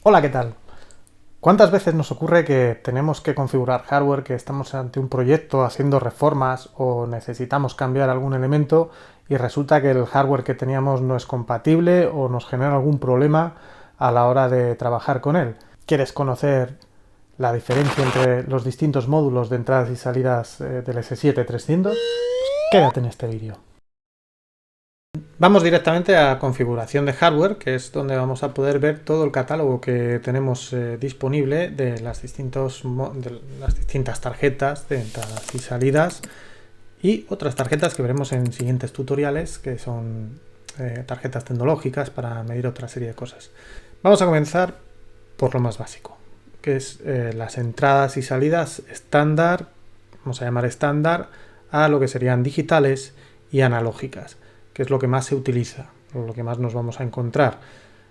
Hola, ¿qué tal? ¿Cuántas veces nos ocurre que tenemos que configurar hardware, que estamos ante un proyecto haciendo reformas o necesitamos cambiar algún elemento y resulta que el hardware que teníamos no es compatible o nos genera algún problema a la hora de trabajar con él? ¿Quieres conocer la diferencia entre los distintos módulos de entradas y salidas del S7-300? Quédate en este vídeo. Vamos directamente a configuración de hardware, que es donde vamos a poder ver todo el catálogo que tenemos disponible de las distintas tarjetas de entradas y salidas y otras tarjetas que veremos en siguientes tutoriales, que son tarjetas tecnológicas para medir otra serie de cosas. Vamos a comenzar por lo más básico, que es las entradas y salidas estándar, vamos a llamar estándar, a lo que serían digitales y analógicas, que es lo que más se utiliza, o lo que más nos vamos a encontrar.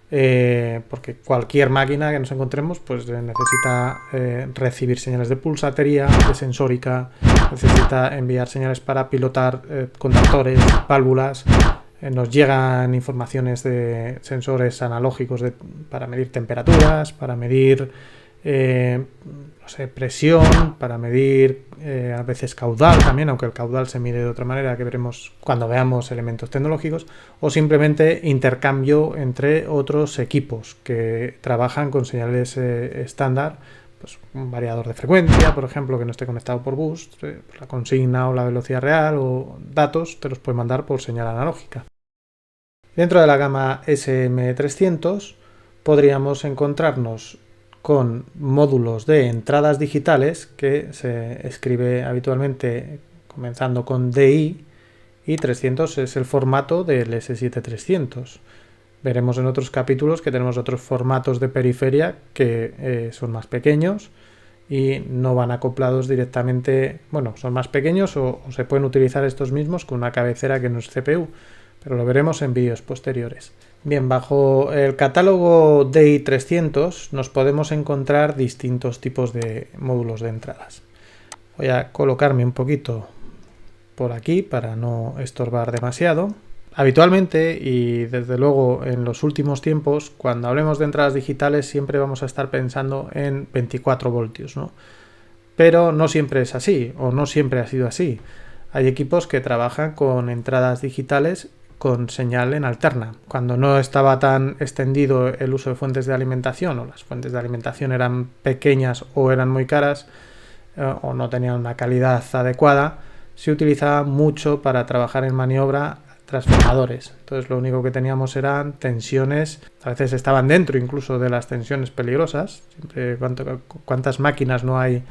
Porque cualquier máquina que nos encontremos pues necesita recibir señales de pulsatería, de sensórica, necesita enviar señales para pilotar contactores, válvulas, nos llegan informaciones de sensores analógicos para medir temperaturas, para medir no sé, presión, para medir a veces caudal también, aunque el caudal se mide de otra manera que veremos cuando veamos elementos tecnológicos, o simplemente intercambio entre otros equipos que trabajan con señales estándar, pues un variador de frecuencia, por ejemplo, que no esté conectado por bus, la consigna o la velocidad real o datos te los puede mandar por señal analógica. Dentro de la gama SM300 podríamos encontrarnos con módulos de entradas digitales que se escribe habitualmente comenzando con DI, y 300 es el formato del S7-300. Veremos en otros capítulos que tenemos otros formatos de periferia que son más pequeños y no van acoplados directamente, bueno, son más pequeños o se pueden utilizar estos mismos con una cabecera que no es CPU, pero lo veremos en vídeos posteriores. Bien, bajo el catálogo DI300 nos podemos encontrar distintos tipos de módulos de entradas. Voy a colocarme un poquito por aquí para no estorbar demasiado. Habitualmente y desde luego en los últimos tiempos, cuando hablemos de entradas digitales siempre vamos a estar pensando en 24 voltios, ¿no? Pero no siempre es así, o no siempre ha sido así. Hay equipos que trabajan con entradas digitales con señal en alterna. Cuando no estaba tan extendido el uso de fuentes de alimentación, o las fuentes de alimentación eran pequeñas o eran muy caras, o no tenían una calidad adecuada, se utilizaba mucho para trabajar en maniobra transformadores. Entonces lo único que teníamos eran tensiones, a veces estaban dentro incluso de las tensiones peligrosas. Siempre, ¿cuántas máquinas no hay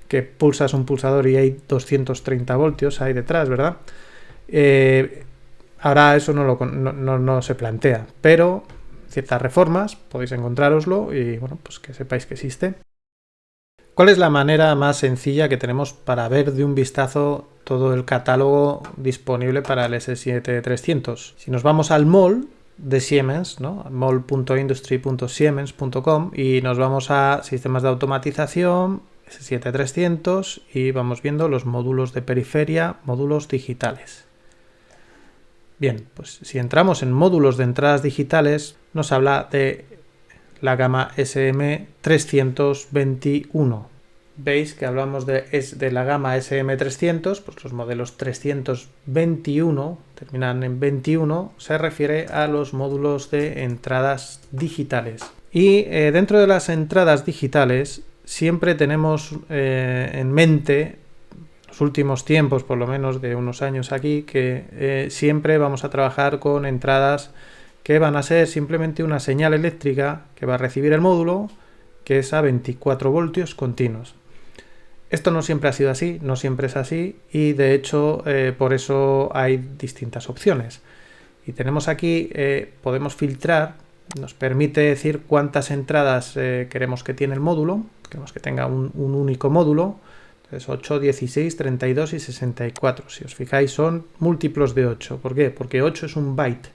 que pulsas un pulsador y hay 230 voltios ahí detrás, ¿verdad? Ahora eso no se plantea, pero ciertas reformas podéis encontrároslo y bueno, pues que sepáis que existe. ¿Cuál es la manera más sencilla que tenemos para ver de un vistazo todo el catálogo disponible para el S7-300? Si nos vamos al mall de Siemens, ¿no? mall.industry.siemens.com, y nos vamos a sistemas de automatización, S7-300, y vamos viendo los módulos de periferia, módulos digitales. Bien, pues si entramos en módulos de entradas digitales, nos habla de la gama SM321. Veis que hablamos de la gama SM300, pues los modelos 321 terminan en 21, se refiere a los módulos de entradas digitales. Y dentro de las entradas digitales siempre tenemos en mente, los últimos tiempos por lo menos de unos años aquí, que siempre vamos a trabajar con entradas que van a ser simplemente una señal eléctrica que va a recibir el módulo, que es a 24 voltios continuos. Esto no siempre ha sido así, no siempre es así, y de hecho por eso hay distintas opciones. Y tenemos aquí, podemos filtrar, nos permite decir cuántas entradas queremos que tiene el módulo, queremos que tenga un único módulo. Entonces 8, 16, 32 y 64. Si os fijáis son múltiplos de 8. ¿Por qué? Porque 8 es un byte,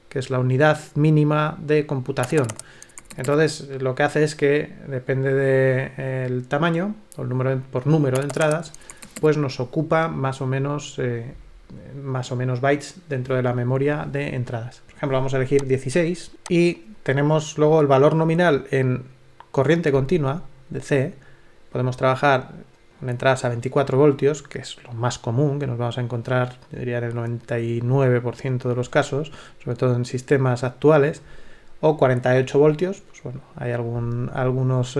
que es la unidad mínima de computación. Entonces lo que hace es que depende del tamaño o el número por número de entradas, pues nos ocupa más o menos más o menos bytes dentro de la memoria de entradas. Por ejemplo, vamos a elegir 16 y tenemos luego el valor nominal en corriente continua de C. Podemos trabajar con entradas a 24 voltios, que es lo más común, que nos vamos a encontrar, yo diría, en el 99% de los casos, sobre todo en sistemas actuales, o 48 voltios. Pues bueno, hay algunas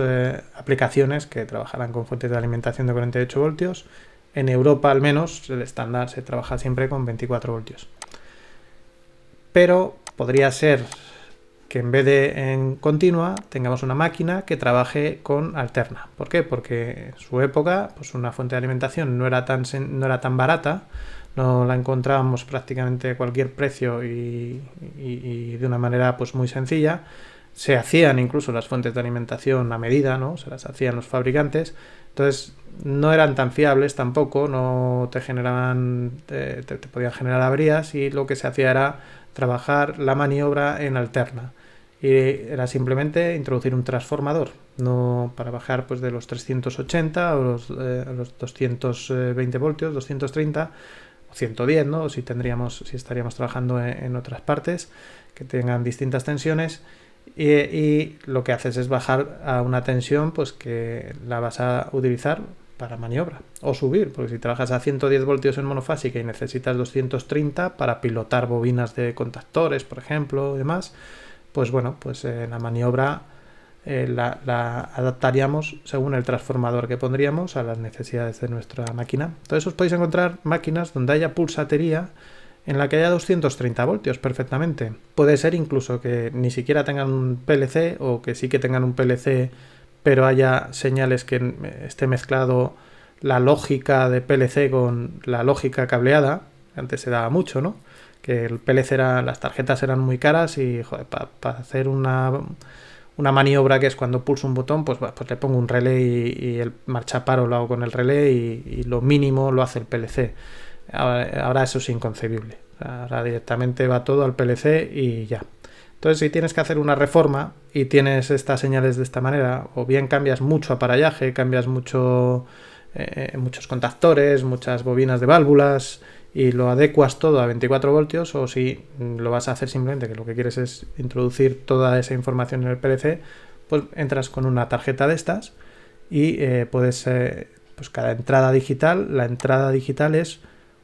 aplicaciones que trabajarán con fuentes de alimentación de 48 voltios. En Europa, al menos, el estándar se trabaja siempre con 24 voltios. Pero podría ser que en vez de en continua tengamos una máquina que trabaje con alterna. ¿Por qué? Porque en su época pues una fuente de alimentación no era tan barata, no la encontrábamos prácticamente a cualquier precio y de una manera pues muy sencilla. Se hacían incluso las fuentes de alimentación a medida, ¿no? Se las hacían los fabricantes. Entonces no eran tan fiables tampoco, no te generaban, te podían generar averías, y lo que se hacía era trabajar la maniobra en alterna. Y era simplemente introducir un transformador, no para bajar pues de los 380 o los 220 voltios, 230 o 110, ¿no? Si estaríamos trabajando en otras partes que tengan distintas tensiones. Y lo que haces es bajar a una tensión pues que la vas a utilizar para maniobra, o subir, porque si trabajas a 110 voltios en monofásica y necesitas 230 para pilotar bobinas de contactores, por ejemplo, y demás, pues bueno, pues la maniobra la adaptaríamos según el transformador que pondríamos a las necesidades de nuestra máquina. Entonces os podéis encontrar máquinas donde haya pulsatería en la que haya 230 voltios perfectamente. Puede ser incluso que ni siquiera tengan un PLC, o que sí que tengan un PLC pero haya señales que esté mezclado la lógica de PLC con la lógica cableada. Antes se daba mucho, ¿no? Que el PLC las tarjetas eran muy caras y para hacer una maniobra, que es cuando pulso un botón, pues le pongo un relé y el marchaparo lo hago con el relé y lo mínimo lo hace el PLC. Ahora eso es inconcebible. Ahora directamente va todo al PLC y ya. Entonces, si tienes que hacer una reforma y tienes estas señales de esta manera, o bien cambias mucho aparallaje, cambias muchos contactores, muchas bobinas de válvulas y lo adecuas todo a 24 voltios, o si lo vas a hacer simplemente que lo que quieres es introducir toda esa información en el PLC, pues entras con una tarjeta de estas y puedes, pues cada entrada digital, la entrada digital es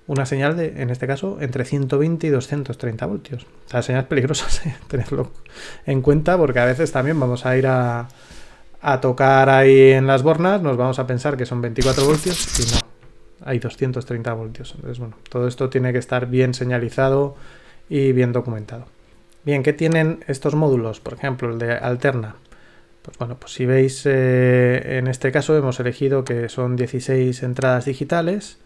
una señal de, en este caso, entre 120 y 230 voltios. O sea, señales peligrosas, tenerlo en cuenta, porque a veces también vamos a ir a tocar ahí en las bornas, nos vamos a pensar que son 24 voltios y no, hay 230 voltios. Entonces, bueno, todo esto tiene que estar bien señalizado y bien documentado. Bien, ¿qué tienen estos módulos? Por ejemplo, el de alterna. Pues bueno, pues si veis, en este caso hemos elegido que son 16 entradas digitales.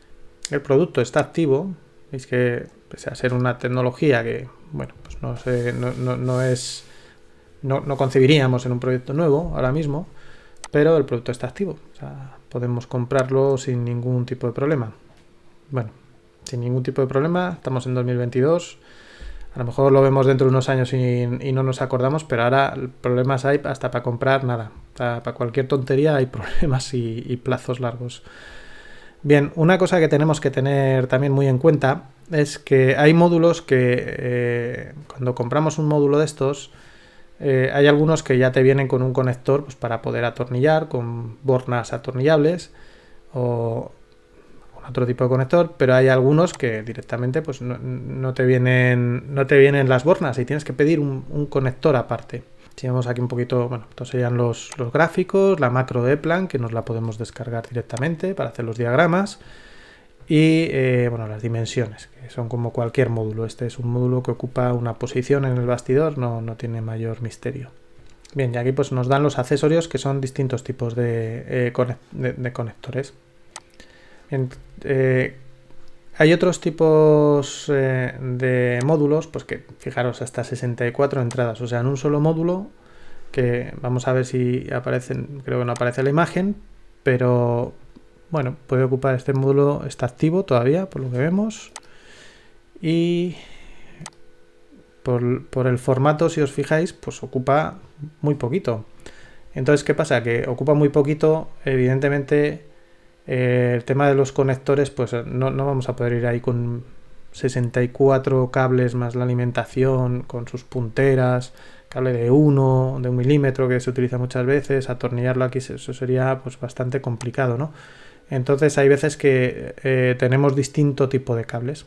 El producto está activo. Veis que, pese a ser una tecnología que, bueno, pues no concebiríamos en un proyecto nuevo ahora mismo, pero el producto está activo. O sea, podemos comprarlo sin ningún tipo de problema. Bueno, sin ningún tipo de problema. Estamos en 2022. A lo mejor lo vemos dentro de unos años y no nos acordamos, pero ahora problemas hay hasta para comprar nada. Para cualquier tontería hay problemas y plazos largos. Bien, una cosa que tenemos que tener también muy en cuenta es que hay módulos que cuando compramos un módulo de estos, hay algunos que ya te vienen con un conector pues, para poder atornillar, con bornas atornillables o otro tipo de conector, pero hay algunos que directamente pues, no te vienen las bornas y tienes que pedir un conector aparte. Si vemos aquí un poquito, bueno, estos serían los gráficos, la macro de E-Plan, que nos la podemos descargar directamente para hacer los diagramas, y bueno, las dimensiones, que son como cualquier módulo. Este es un módulo que ocupa una posición en el bastidor, no tiene mayor misterio. Bien, y aquí pues nos dan los accesorios, que son distintos tipos de conectores. Bien, hay otros tipos de módulos, pues que fijaros, hasta 64 entradas, o sea, en un solo módulo, que vamos a ver si aparecen, creo que no aparece la imagen, pero bueno, puede ocupar este módulo, está activo todavía, por lo que vemos, y por el formato, si os fijáis, pues ocupa muy poquito. Entonces, ¿qué pasa? Que ocupa muy poquito, evidentemente. El tema de los conectores, pues no vamos a poder ir ahí con 64 cables más la alimentación con sus punteras, cable de 1 milímetro que se utiliza muchas veces, atornillarlo aquí, eso sería pues bastante complicado, ¿no? Entonces hay veces que tenemos distinto tipo de cables.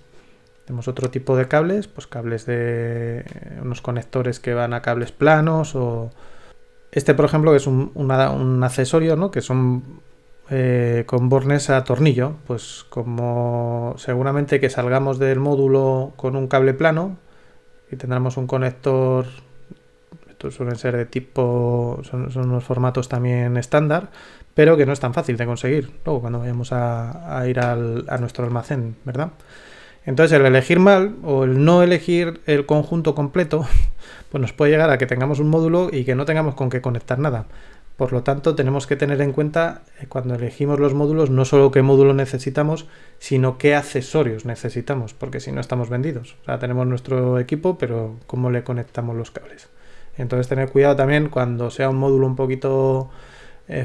Tenemos otro tipo de cables, pues cables de unos conectores que van a cables planos, o este, por ejemplo, que es un accesorio, ¿no? Que son con bornes a tornillo. Pues como seguramente que salgamos del módulo con un cable plano y tendremos un conector, estos suelen ser de tipo, son unos formatos también estándar, pero que no es tan fácil de conseguir luego cuando vayamos a ir a nuestro almacén, ¿verdad? Entonces el elegir mal o el no elegir el conjunto completo, pues nos puede llegar a que tengamos un módulo y que no tengamos con qué conectar nada. Por lo tanto, tenemos que tener en cuenta cuando elegimos los módulos no solo qué módulo necesitamos, sino qué accesorios necesitamos, porque si no estamos vendidos. O sea, tenemos nuestro equipo, pero ¿cómo le conectamos los cables? Entonces tener cuidado también cuando sea un módulo un poquito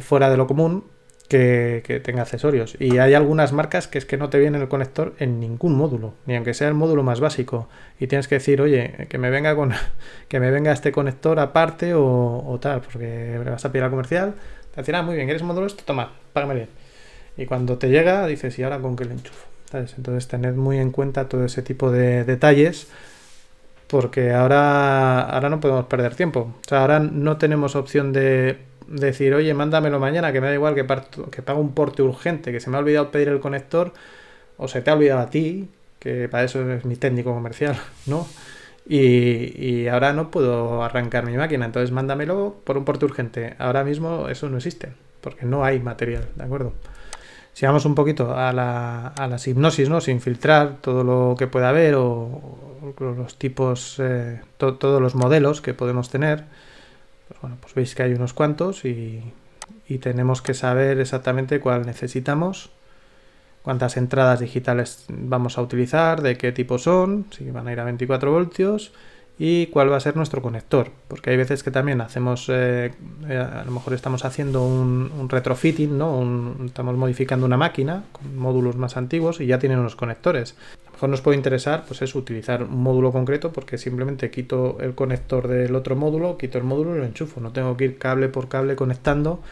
fuera de lo común, que tenga accesorios. Y hay algunas marcas que es que no te viene el conector en ningún módulo, ni aunque sea el módulo más básico. Y tienes que decir, oye, que me venga este conector aparte o tal, porque vas a pedir al comercial, te dirán, muy bien, ¿quieres un módulo esto? Toma, págame bien. Y cuando te llega, dices, ¿y ahora con qué le enchufo? ¿Sabes? Entonces tened muy en cuenta todo ese tipo de detalles, porque ahora no podemos perder tiempo. O sea, ahora no tenemos opción de decir, oye, mándamelo mañana, que me da igual que pague un porte urgente, que se me ha olvidado pedir el conector, o se te ha olvidado a ti, que para eso es mi técnico comercial, ¿no? Y ahora no puedo arrancar mi máquina, entonces mándamelo por un porte urgente. Ahora mismo eso no existe, porque no hay material, ¿de acuerdo? Si vamos un poquito a las hipnosis, ¿no? Sin filtrar todo lo que pueda haber o los tipos, todos los modelos que podemos tener, pues bueno, pues veis que hay unos cuantos y tenemos que saber exactamente cuál necesitamos, cuántas entradas digitales vamos a utilizar, de qué tipo son, si van a ir a 24 voltios y cuál va a ser nuestro conector, porque hay veces que también hacemos, a lo mejor estamos haciendo un retrofitting, ¿no? Estamos modificando una máquina con módulos más antiguos y ya tienen unos conectores. A lo mejor nos puede interesar, pues es utilizar un módulo concreto, porque simplemente quito el conector del otro módulo, quito el módulo y lo enchufo. No tengo que ir cable por cable conectando,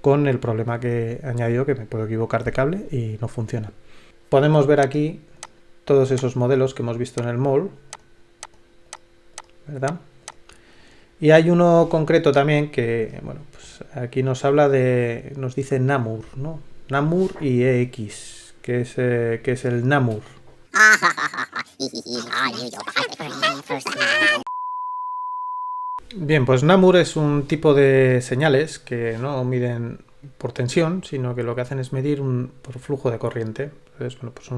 con el problema que he añadido, que me puedo equivocar de cable y no funciona. Podemos ver aquí todos esos modelos que hemos visto en el mall, ¿verdad? Y hay uno concreto también que, bueno, pues aquí nos dice Namur, ¿no? Namur y EX, que es el Namur. Bien, pues Namur es un tipo de señales que no miden por tensión, sino que lo que hacen es medir por flujo de corriente. Entonces, bueno, pues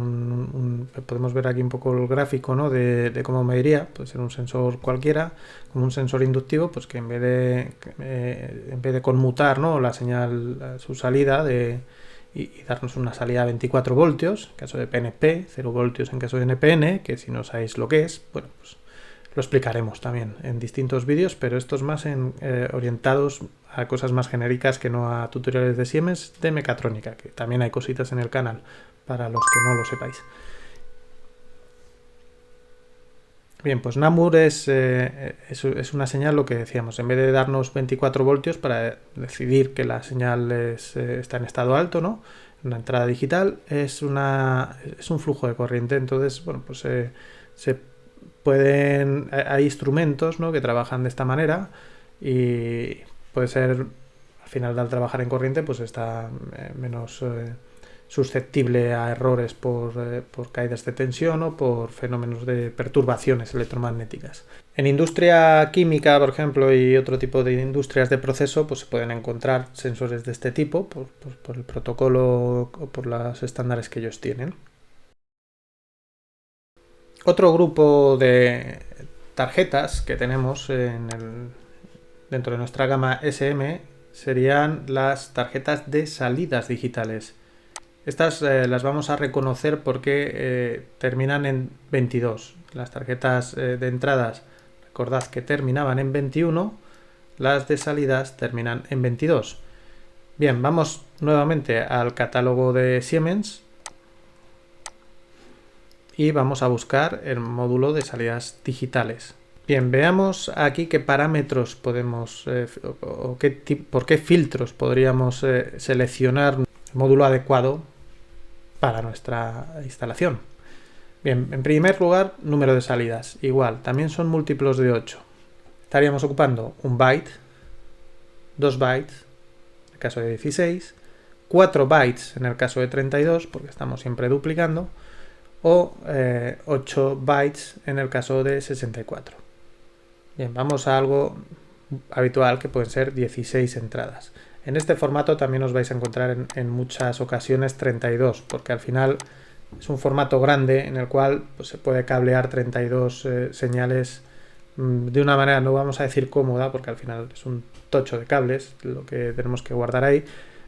podemos ver aquí un poco el gráfico, ¿no? de cómo mediría. Puede ser un sensor cualquiera, como un sensor inductivo, pues que en vez de conmutar, ¿no? La señal, su salida y darnos una salida a 24 voltios, en caso de PNP, 0 voltios en caso de NPN, que si no sabéis lo que es, bueno, pues lo explicaremos también en distintos vídeos, pero estos más orientados a cosas más genéricas que no a tutoriales de Siemens, de mecatrónica, que también hay cositas en el canal para los que no lo sepáis. Bien, pues Namur es una señal, lo que decíamos, en vez de darnos 24 voltios para decidir que la señal está en estado alto, ¿no? Una entrada digital, es un flujo de corriente. Entonces, bueno, pues hay instrumentos, ¿no? Que trabajan de esta manera y puede ser, al final, al trabajar en corriente, pues está menos susceptible a errores por caídas de tensión o por fenómenos de perturbaciones electromagnéticas. En industria química, por ejemplo, y otro tipo de industrias de proceso, pues se pueden encontrar sensores de este tipo por el protocolo o por los estándares que ellos tienen. Otro grupo de tarjetas que tenemos dentro de nuestra gama SM serían las tarjetas de salidas digitales. Estas las vamos a reconocer porque terminan en 22. Las tarjetas de entradas, recordad que terminaban en 21, las de salidas terminan en 22. Bien, vamos nuevamente al catálogo de Siemens. y vamos a buscar el módulo de salidas digitales. Bien, veamos aquí qué parámetros podemos por qué filtros podríamos seleccionar el módulo adecuado para nuestra instalación. Bien, en primer lugar, número de salidas. Igual, también son múltiplos de 8. Estaríamos ocupando 1 byte, 2 bytes, en el caso de 16, 4 bytes en el caso de 32, porque estamos siempre duplicando, o 8 bytes en el caso de 64. Bien, vamos a algo habitual que pueden ser 16 entradas. En este formato también os vais a encontrar en muchas ocasiones 32, porque al final es un formato grande en el cual pues, se puede cablear 32 señales de una manera, no vamos a decir cómoda, porque al final es un tocho de cables lo que tenemos que guardar ahí,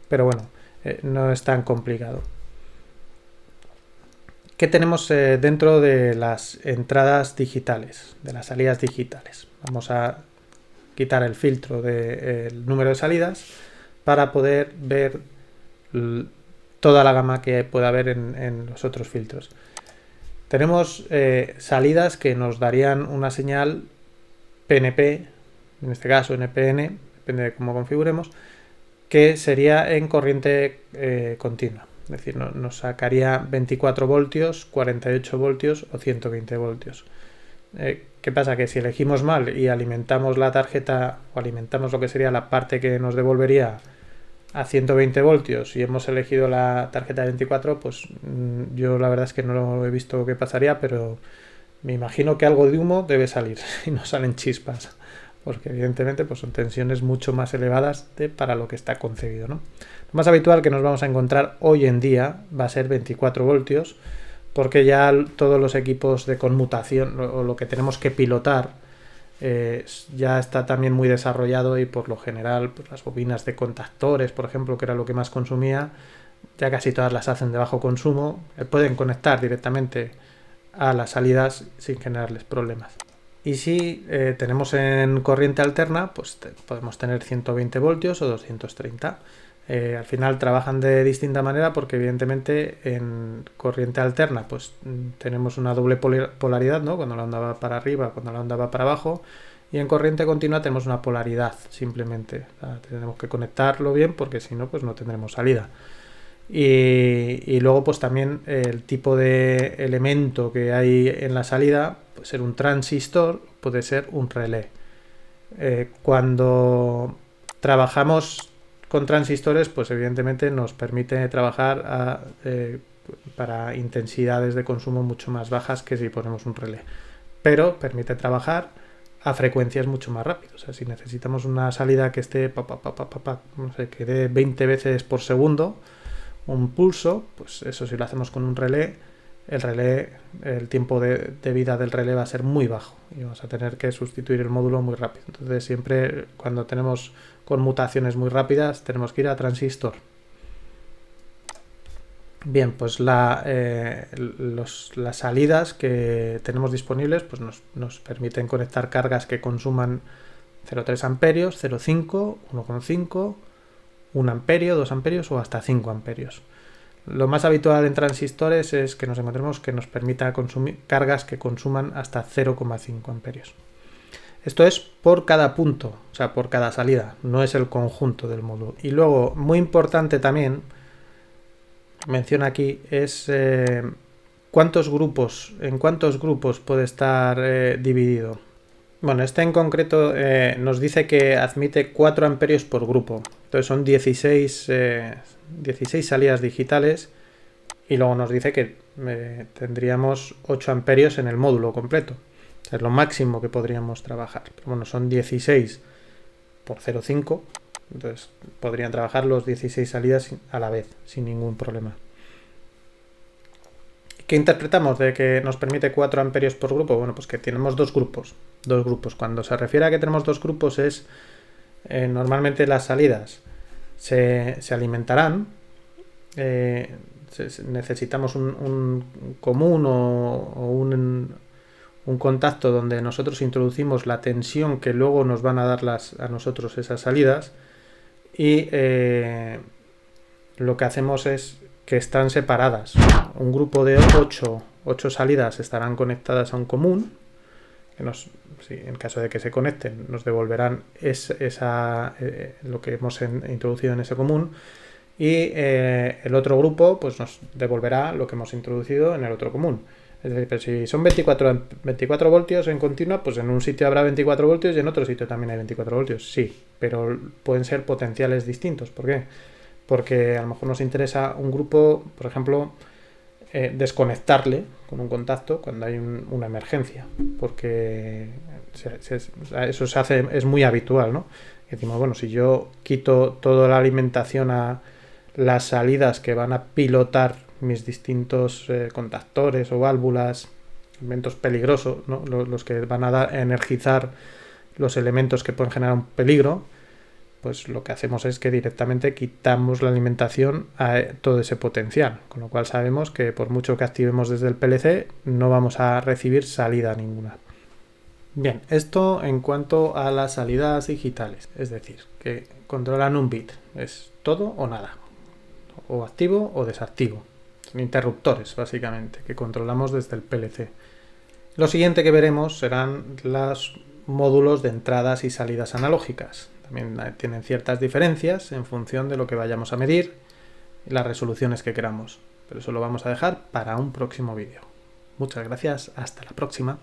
pero bueno, no es tan complicado. ¿Qué tenemos dentro de las entradas digitales, de las salidas digitales? Vamos a quitar el filtro del número de salidas para poder ver toda la gama que pueda haber en los otros filtros. Tenemos salidas que nos darían una señal PNP, en este caso NPN, depende de cómo configuremos, que sería en corriente continua. Es decir, nos sacaría 24 voltios, 48 voltios o 120 voltios. ¿Qué pasa? Que si elegimos mal y alimentamos la tarjeta o alimentamos lo que sería la parte que nos devolvería a 120 voltios y hemos elegido la tarjeta de 24, pues yo la verdad es que no lo he visto qué pasaría, pero me imagino que algo de humo debe salir y no salen chispas, porque evidentemente pues son tensiones mucho más elevadas para lo que está concebido, ¿no? Lo más habitual que nos vamos a encontrar hoy en día va a ser 24 voltios, porque ya todos los equipos de conmutación o lo que tenemos que pilotar ya está también muy desarrollado y por lo general pues, las bobinas de contactores, por ejemplo, que era lo que más consumía, ya casi todas las hacen de bajo consumo, pueden conectar directamente a las salidas sin generarles problemas. Y si tenemos en corriente alterna, pues podemos tener 120 voltios o 230. Al final trabajan de distinta manera porque evidentemente en corriente alterna pues tenemos una doble polaridad, ¿no? Cuando la onda va para arriba, cuando la onda va para abajo, y en corriente continua tenemos una polaridad simplemente. O sea, tenemos que conectarlo bien porque si no pues no tendremos salida. Y luego pues también el tipo de elemento que hay en la salida puede ser un transistor, puede ser un relé. Cuando trabajamos con transistores, pues evidentemente nos permite trabajar para intensidades de consumo mucho más bajas que si ponemos un relé, pero permite trabajar a frecuencias mucho más rápidas. O sea, si necesitamos una salida que esté no sé, que dé 20 veces por segundo un pulso, pues eso si lo hacemos con un relé, el tiempo de vida del relé va a ser muy bajo y vamos a tener que sustituir el módulo muy rápido. Entonces siempre cuando tenemos conmutaciones muy rápidas tenemos que ir a transistor. Bien, pues las salidas que tenemos disponibles pues nos permiten conectar cargas que consuman 0,3 amperios, 0,5, 1,5, 1 amperio, 2 amperios o hasta 5 amperios. Lo más habitual en transistores es que nos encontremos que nos permita consumir cargas que consuman hasta 0,5 amperios. Esto es por cada punto, o sea, por cada salida, no es el conjunto del módulo. Y luego, muy importante también, menciona aquí, es en cuántos grupos puede estar dividido. Bueno, este en concreto nos dice que admite 4 amperios por grupo. Entonces son 16 salidas digitales y luego nos dice que tendríamos 8 amperios en el módulo completo. O sea, es lo máximo que podríamos trabajar. Pero bueno, son 16 por 0,5. Entonces podrían trabajar los 16 salidas a la vez, sin ningún problema. ¿Qué interpretamos de que nos permite 4 amperios por grupo? Bueno, pues que tenemos dos grupos. Cuando se refiere a que tenemos dos grupos es normalmente las salidas se alimentarán. Necesitamos un común o un contacto donde nosotros introducimos la tensión que luego nos van a dar a nosotros esas salidas y lo que hacemos es que están separadas. Un grupo de 8 8 salidas estarán conectadas a un común, que en caso de que se conecten, nos devolverán lo que hemos introducido en ese común, y el otro grupo pues nos devolverá lo que hemos introducido en el otro común. Es decir, pero si son 24 voltios en continua, pues en un sitio habrá 24 voltios y en otro sitio también hay 24 voltios. Sí, pero pueden ser potenciales distintos. ¿Por qué? Porque a lo mejor nos interesa un grupo, por ejemplo, desconectarle con un contacto cuando hay una emergencia, porque eso se hace, es muy habitual, ¿no? Y decimos, bueno, si yo quito toda la alimentación a las salidas que van a pilotar mis distintos contactores o válvulas, elementos peligrosos, ¿no? Los que van a energizar los elementos que pueden generar un peligro, pues lo que hacemos es que directamente quitamos la alimentación a todo ese potencial, con lo cual sabemos que por mucho que activemos desde el PLC no vamos a recibir salida ninguna. Bien, esto en cuanto a las salidas digitales, es decir, que controlan un bit, es todo o nada, o activo o desactivo. Son interruptores, básicamente, que controlamos desde el PLC. Lo siguiente que veremos serán los módulos de entradas y salidas analógicas. También tienen ciertas diferencias en función de lo que vayamos a medir y las resoluciones que queramos. Pero eso lo vamos a dejar para un próximo vídeo. Muchas gracias, hasta la próxima.